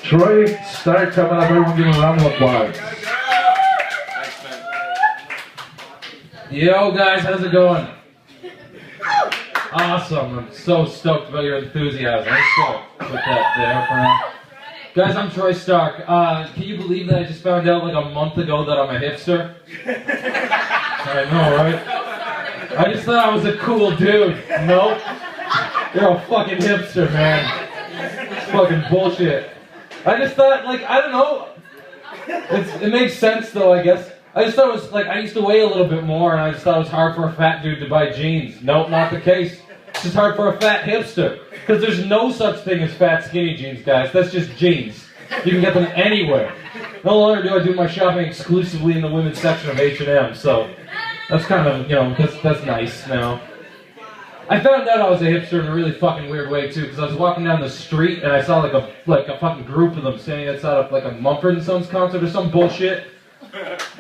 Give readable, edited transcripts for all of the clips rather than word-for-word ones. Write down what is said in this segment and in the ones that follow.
Troy Stark coming up. Everyone give him a round of applause. Yo guys, how's it going? Awesome, I'm so stoked about your enthusiasm. I'm stoked. Put that there for now. Guys, I'm Troy Stark. Can you believe that I just found out like a month ago that I'm a hipster? I know, right? I just thought I was a cool dude. Nope. You're a fucking hipster, man. It's fucking bullshit. I just thought, like, I don't know. It makes sense though, I guess. I just thought it was like, I used to weigh a little bit more and I just thought it was hard for a fat dude to buy jeans. Nope, not the case. It's just hard for a fat hipster. Because there's no such thing as fat skinny jeans, guys. That's just jeans. You can get them anywhere. No longer do I do my shopping exclusively in the women's section of H&M, so that's kind of, you know, that's nice now. I found out I was a hipster in a really fucking weird way too, because I was walking down the street and I saw like a fucking group of them standing outside of like a Mumford & Sons concert or some bullshit.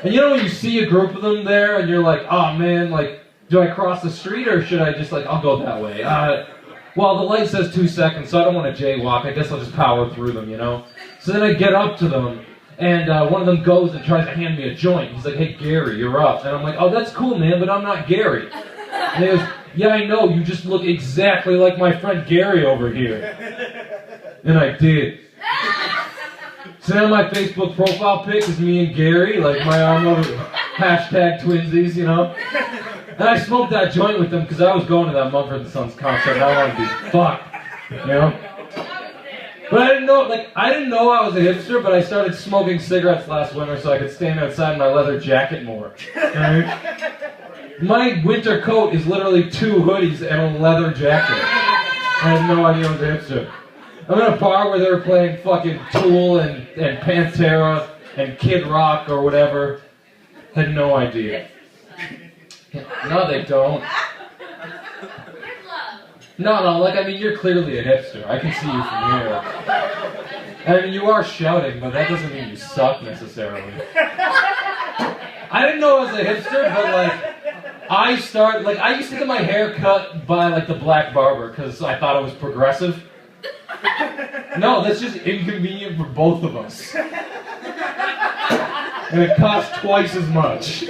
And you know when you see a group of them there and you're like, oh man, like, do I cross the street or should I just like, I'll go that way? Well, the light says 2 seconds, so I don't want to jaywalk. I guess I'll just power through them, you know? So then I get up to them, and one of them goes and tries to hand me a joint. He's like, hey, Gary, you're up. And I'm like, oh, that's cool, man, but I'm not Gary. And he goes, yeah, I know, you just look exactly like my friend Gary over here. And I did. So now my Facebook profile pic is me and Gary, like my arm over, hashtag twinsies, you know? And I smoked that joint with them because I was going to that Mumford & Sons concert and I wanted to be fucked, you know? But I didn't know I was a hipster, but I started smoking cigarettes last winter so I could stand outside in my leather jacket more. Right? My winter coat is literally 2 hoodies and a leather jacket. I had no idea I was a hipster. I'm in a bar where they were playing fucking Tool and Pantera and Kid Rock or whatever. Had no idea. No, they don't. No, like, I mean, you're clearly a hipster. I can see you from here. I mean, you are shouting, but that doesn't mean you suck, necessarily. I didn't know I was a hipster, but, like, I used to get my hair cut by, like, the black barber, because I thought it was progressive. No, that's just inconvenient for both of us. And it costs twice as much.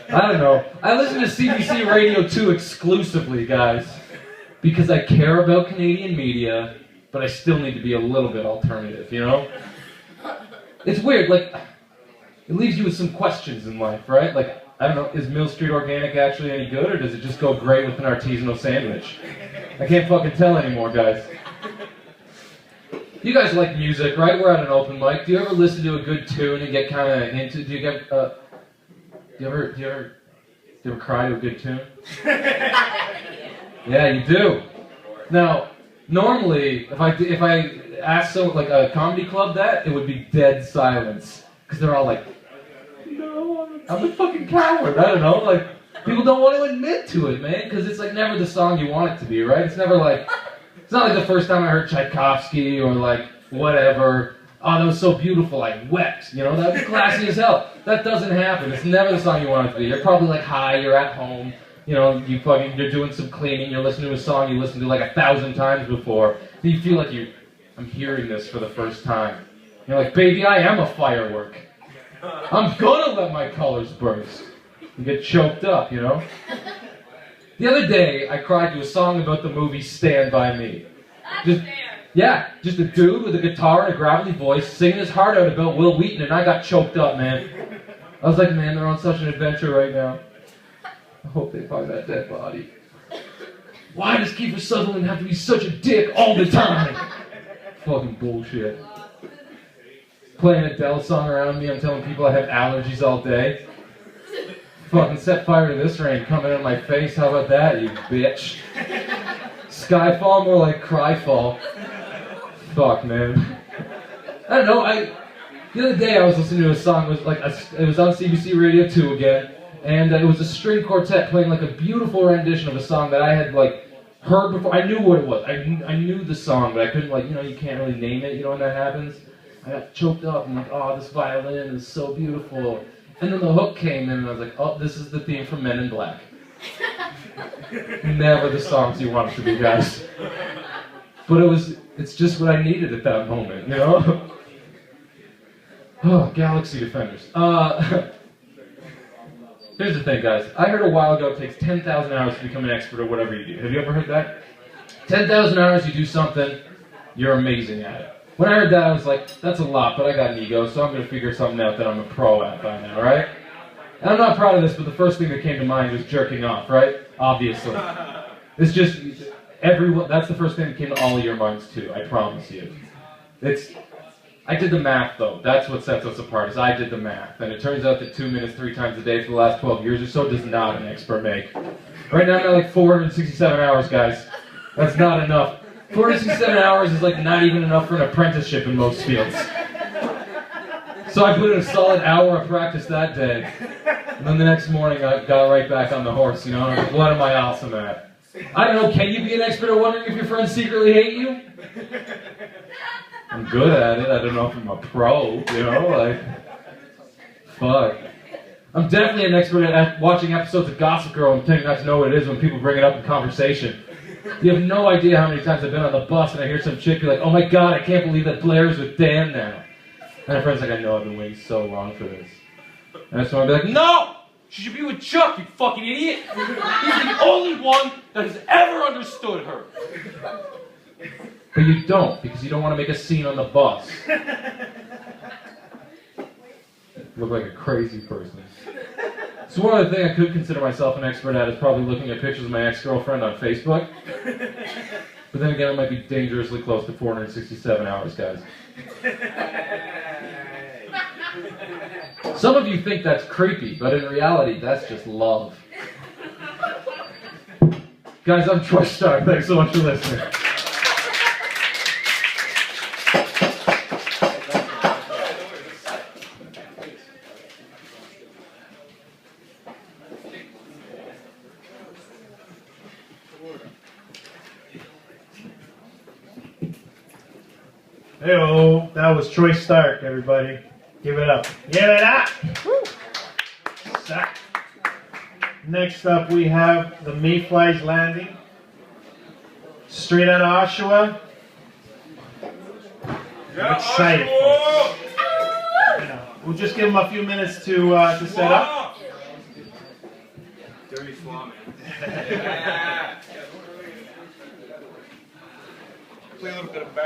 I don't know. I listen to CBC Radio 2 exclusively, guys, because I care about Canadian media, but I still need to be a little bit alternative, you know? It's weird, like, it leaves you with some questions in life, right? Like, I don't know, is Mill Street Organic actually any good, or does it just go great with an artisanal sandwich? I can't fucking tell anymore, guys. You guys like music, right? We're at an open mic. Do you ever listen to a good tune and get kind of into, do you ever cry to a good tune? Yeah, you do. Now, normally, if I asked someone, like a comedy club that, it would be dead silence. Because they're all like, no, I'm a fucking coward. I don't know, like, people don't want to admit to it, man, because it's like never the song you want it to be, right? It's never like, it's not like the first time I heard Tchaikovsky or like, whatever. Oh, that was so beautiful, I wept. You know, that'd be classy as hell. That doesn't happen. It's never the song you want it to be. You're probably like high, you're at home, you know, you're doing some cleaning, you're listening to a song you listened to like 1,000 times before. And you feel like I'm hearing this for the first time. You're like, baby, I am a firework. I'm gonna let my colors burst. You get choked up, you know? The other day, I cried to a song about the movie Stand By Me. Just a dude with a guitar and a gravelly voice singing his heart out about Will Wheaton, and I got choked up, man. I was like, man, they're on such an adventure right now. I hope they find that dead body. Why does Kiefer Sutherland have to be such a dick all the time? Fucking bullshit. Playing an Adele song around me, I'm telling people I have allergies all day. Fucking set fire to this rain coming in my face, how about that, you bitch? Skyfall, more like Cryfall. Fuck, man. I don't know, the other day I was listening to a song, it was on CBC Radio 2 again, and it was a string quartet playing like a beautiful rendition of a song that I had like heard before. I knew what it was. I knew the song, but I couldn't, like, you know, you can't really name it, you know, when that happens. I got choked up, I'm like, oh, this violin is so beautiful. And then the hook came in and I was like, oh, this is the theme from Men in Black. Never the songs you want it to be, guys. But it was It's just what I needed at that moment, you know? Oh, Galaxy Defenders. Here's the thing, guys. I heard a while ago it takes 10,000 hours to become an expert at whatever you do. Have you ever heard that? 10,000 hours, you do something, you're amazing at it. When I heard that, I was like, that's a lot, but I got an ego, so I'm going to figure something out that I'm a pro at by now, right? And I'm not proud of this, but the first thing that came to mind was jerking off, right? Obviously. It's just, everyone, that's the first thing that came to all of your minds, too, I promise you. I did the math, though. That's what sets us apart, is I did the math. And it turns out that 2 minutes 3 times a day for the last 12 years or so does not an expert make. Right now I'm at like 467 hours, guys. That's not enough. 467 hours is like not even enough for an apprenticeship in most fields. So I put in a solid hour of practice that day. And then the next morning I got right back on the horse, you know, and I was like, what am I awesome at? I don't know, can you be an expert at wondering if your friends secretly hate you? I'm good at it. I don't know if I'm a pro, you know, like, fuck. I'm definitely an expert at watching episodes of Gossip Girl and pretending not to know what it is when people bring it up in conversation. You have no idea how many times I've been on the bus and I hear some chick be like, oh my god, I can't believe that Blair's with Dan now. And my friend's like, I know, I've been waiting so long for this. And that's when I'll be like, no! She should be with Chuck, you fucking idiot! He's the only one that has ever understood her. But you don't, because you don't want to make a scene on the bus. You look like a crazy person. So one other thing I could consider myself an expert at is probably looking at pictures of my ex-girlfriend on Facebook. But then again, it might be dangerously close to 467 hours, guys. Some of you think that's creepy, but in reality, that's just love. Guys, I'm Troy Stark. Thanks so much for listening. Hey-oh, that was Troy Stark, everybody. Give it up. Give it up! Woo. Next up, we have the Mayfly's Landing. Straight out of Oshawa. I'm excited. We'll just give them a few minutes to set up. Dirty Swami. Play a little bit of back.